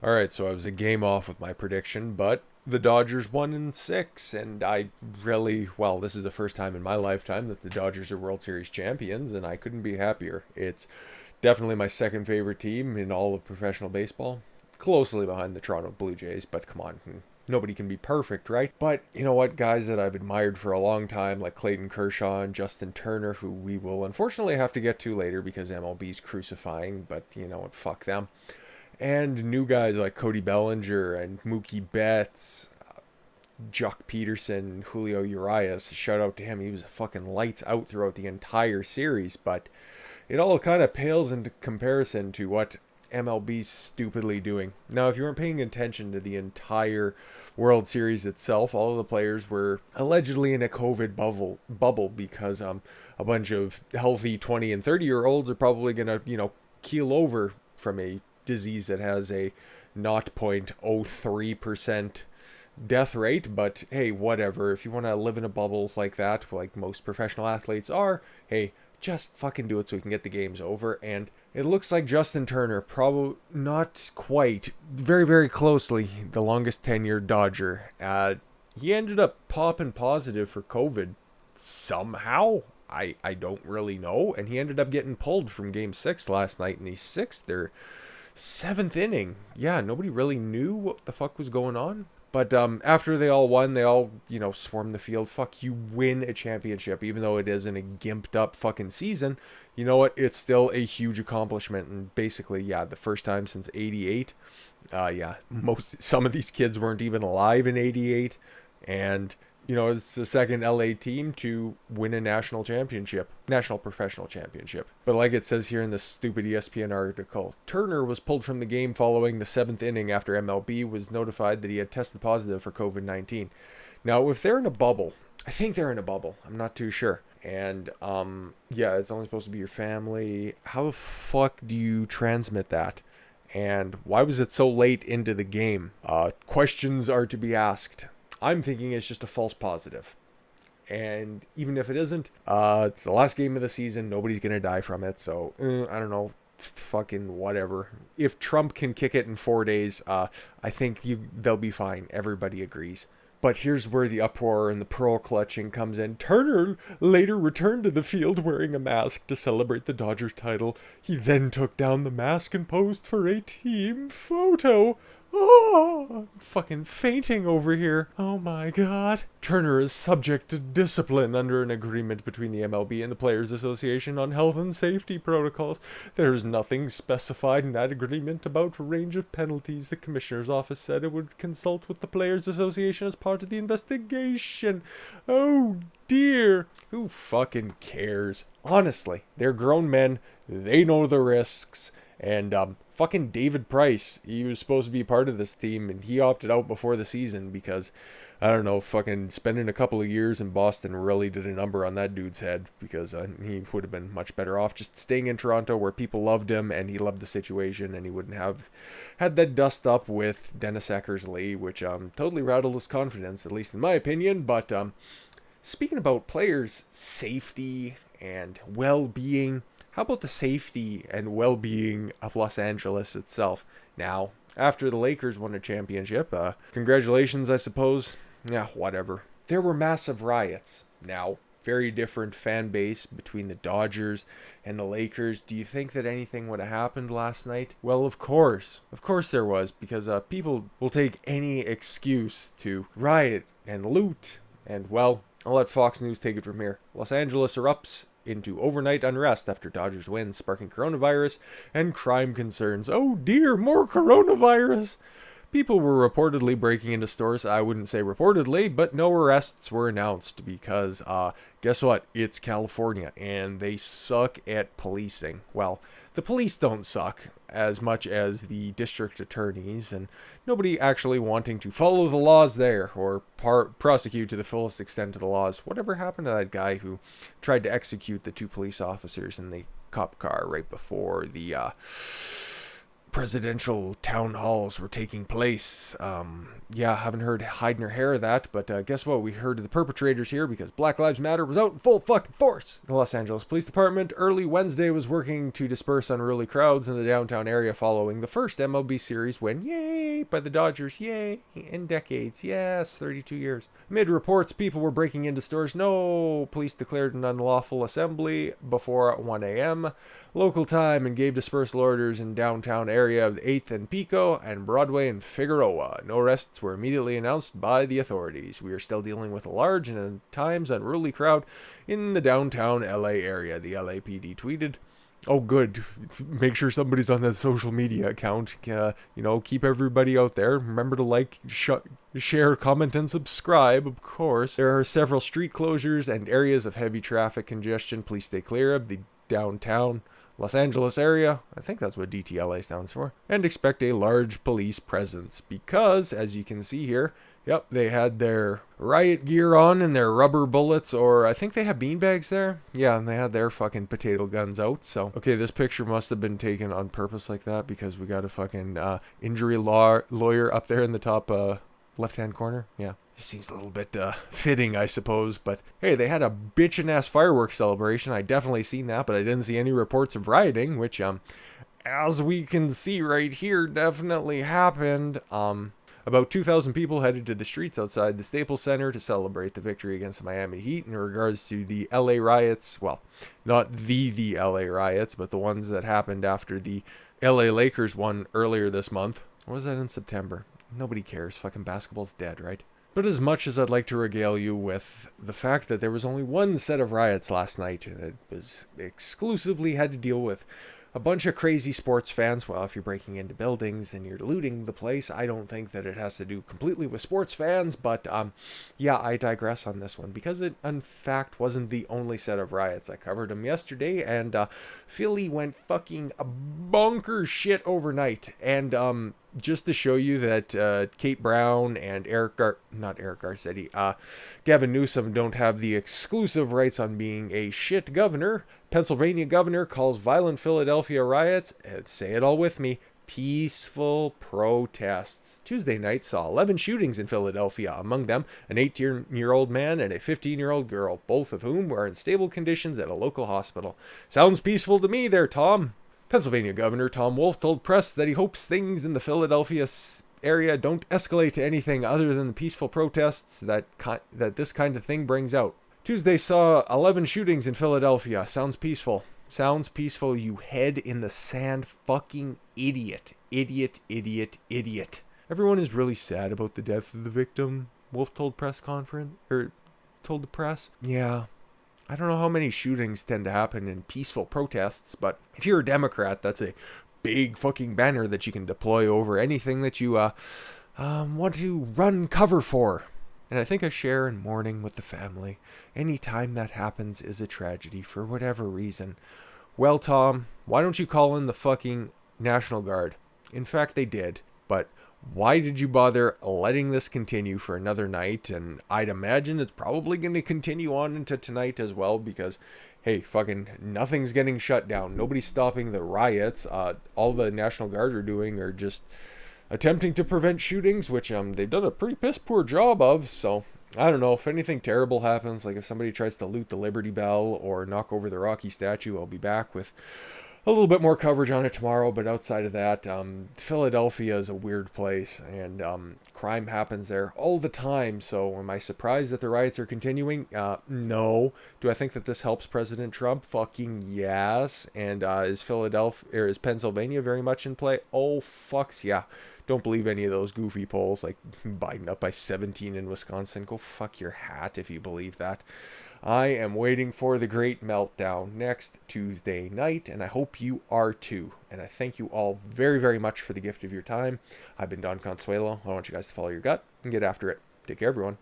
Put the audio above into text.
All right, so I was a game off with my prediction, but the Dodgers won in six, and I really, well, this is the first time in my lifetime that the Dodgers are World Series champions, and I couldn't be happier. It's definitely my second favorite team in all of professional baseball, closely behind the Toronto Blue Jays, but come on. Nobody can be perfect, right? But you know what? Guys that I've admired for a long time, like Clayton Kershaw and Justin Turner, who we will unfortunately have to get to later because MLB's crucifying, but you know what? Fuck them. And new guys like Cody Bellinger and Mookie Betts, Jock Peterson, Julio Urias. Shout out to him. He was fucking lights out throughout the entire series, but it all kind of pales into comparison to what MLB's stupidly doing. Now, if you weren't paying attention to the entire World Series itself, all of the players were allegedly in a COVID bubble because a bunch of healthy 20 and 30-year-olds are probably going to, keel over from a disease that has a 0.03% death rate. But hey, whatever. If you want to live in a bubble like that, like most professional athletes are, hey, just fucking do it so we can get the games over. And it looks like Justin Turner, probably not quite, very, very closely, the longest tenured Dodger. He ended up popping positive for COVID somehow. I don't really know. And he ended up getting pulled from game six last night in the sixth or seventh inning. Yeah, nobody really knew what the fuck was going on. But after they all won, they all, swarmed the field. Fuck, you win a championship, even though it isn't a gimped up fucking season. You know what? It's still a huge accomplishment. And basically, yeah, the first time since 88. Yeah, some of these kids weren't even alive in 88. And it's the second LA team to win a national championship, national professional championship. But like it says here in this stupid ESPN article, Turner was pulled from the game following the seventh inning after MLB was notified that he had tested positive for COVID-19. Now, if they're in a bubble, I think they're in a bubble. I'm not too sure. And yeah, it's only supposed to be your family. How the fuck do you transmit that? And why was it so late into the game? Questions are to be asked. I'm thinking it's just a false positive. And even if it isn't, it's the last game of the season. Nobody's going to die from it. So, I don't know. Fucking whatever. If Trump can kick it in 4 days, I think they'll be fine. Everybody agrees. But here's where the uproar and the pearl clutching comes in. Turner later returned to the field wearing a mask to celebrate the Dodgers title. He then took down the mask and posed for a team photo. Oh, I'm fucking fainting over here. Oh my god. Turner is subject to discipline under an agreement between the MLB and the Players Association on health and safety protocols. There's nothing specified in that agreement about range of penalties. The commissioner's office said it would consult with the Players Association as part of the investigation. Oh dear. Who fucking cares? Honestly, they're grown men. They know the risks. And fucking David Price, he was supposed to be part of this team, and he opted out before the season because, I don't know, fucking spending a couple of years in Boston really did a number on that dude's head, because he would have been much better off just staying in Toronto where people loved him and he loved the situation, and he wouldn't have had that dust up with Dennis Eckersley, which totally rattled his confidence, at least in my opinion. But speaking about players' safety and well-being, how about the safety and well-being of Los Angeles itself? Now, after the Lakers won a championship, congratulations, I suppose. Yeah, whatever. There were massive riots. Now, very different fan base between the Dodgers and the Lakers. Do you think that anything would have happened last night? Well, of course. Of course there was, because people will take any excuse to riot and loot. And, well, I'll let Fox News take it from here. Los Angeles erupts into overnight unrest after Dodgers win, sparking coronavirus and crime concerns. Oh dear, more coronavirus! People were reportedly breaking into stores. I wouldn't say reportedly, but no arrests were announced because, guess what? It's California, and they suck at policing. Well, the police don't suck as much as the district attorneys, and nobody actually wanting to follow the laws there or prosecute to the fullest extent of the laws. Whatever happened to that guy who tried to execute the two police officers in the cop car right before the presidential town halls were taking place? Yeah, haven't heard hiding her hair of that, but guess what? We heard of the perpetrators here because Black Lives Matter was out in full fucking force. The Los Angeles Police Department early Wednesday was working to disperse unruly crowds in the downtown area following the first MLB series win, yay, by the Dodgers, yay, in decades, yes, 32 years. Amid reports people were breaking into stores, no, police declared an unlawful assembly before 1 a.m. local time and gave dispersal orders in downtown area of the 8th and Pico and Broadway and Figueroa. No arrests were immediately announced by the authorities. We are still dealing with a large and at times unruly crowd in the downtown LA area, the LAPD tweeted. Oh, good. Make sure somebody's on that social media account. Keep everybody out there. Remember to like, share, comment, and subscribe, of course. There are several street closures and areas of heavy traffic congestion. Please stay clear of the downtown Los Angeles area, I think that's what DTLA stands for, and expect a large police presence because, as you can see here, yep, they had their riot gear on and their rubber bullets, or I think they have beanbags there. Yeah, and they had their fucking potato guns out, so. Okay, this picture must have been taken on purpose like that because we got a fucking injury lawyer up there in the top left-hand corner. Yeah. Seems a little bit fitting, I suppose, but hey, they had a bitchin' ass fireworks celebration. I definitely seen that, but I didn't see any reports of rioting, which, as we can see right here, definitely happened. About 2,000 people headed to the streets outside the Staples Center to celebrate the victory against the Miami Heat in regards to the LA riots. Well, not the LA riots, but the ones that happened after the LA Lakers won earlier this month. Or was that in September? Nobody cares. Fucking basketball's dead, right? But as much as I'd like to regale you with the fact that there was only one set of riots last night, and it was exclusively had to deal with a bunch of crazy sports fans. Well, if you're breaking into buildings and you're looting the place, I don't think that it has to do completely with sports fans, but yeah, I digress on this one because it, in fact, wasn't the only set of riots. I covered them yesterday, and Philly went fucking bonkers shit overnight, and just to show you that Kate Brown and Gavin Newsom don't have the exclusive rights on being a shit governor, Pennsylvania governor calls violent Philadelphia riots, say it all with me, peaceful protests. Tuesday night saw 11 shootings in Philadelphia, among them an 18-year-old man and a 15-year-old girl, both of whom were in stable conditions at a local hospital. Sounds peaceful to me there, Tom. Pennsylvania Governor Tom Wolf told press that he hopes things in the Philadelphia area don't escalate to anything other than the peaceful protests that this kind of thing brings out. Tuesday saw 11 shootings in Philadelphia. Sounds peaceful. Sounds peaceful, you head in the sand fucking idiot. Idiot, idiot, idiot. Everyone is really sad about the death of the victim, Wolf told told the press. Yeah. I don't know how many shootings tend to happen in peaceful protests, but if you're a Democrat, that's a big fucking banner that you can deploy over anything that you want to run cover for. And I think I share in mourning with the family. Any time that happens is a tragedy for whatever reason. Well, Tom, why don't you call in the fucking National Guard? In fact, they did, but why did you bother letting this continue for another night? And I'd imagine it's probably going to continue on into tonight as well because, hey, fucking nothing's getting shut down. Nobody's stopping the riots. All the National Guard are doing are just attempting to prevent shootings, which they've done a pretty piss poor job of. So I don't know if anything terrible happens, like if somebody tries to loot the Liberty Bell or knock over the Rocky statue, I'll be back with a little bit more coverage on it tomorrow. But outside of that, Philadelphia is a weird place, and crime happens there all the time. So am I surprised that the riots are continuing? No. Do I think that this helps President Trump? Fucking yes. And is Pennsylvania very much in play? Oh, fucks yeah. Don't believe any of those goofy polls like Biden up by 17 in Wisconsin. Go fuck your hat if you believe that. I am waiting for the great meltdown next Tuesday night, and I hope you are too. And I thank you all very, very much for the gift of your time. I've been Don Consuelo. I want you guys to follow your gut and get after it. Take care, everyone.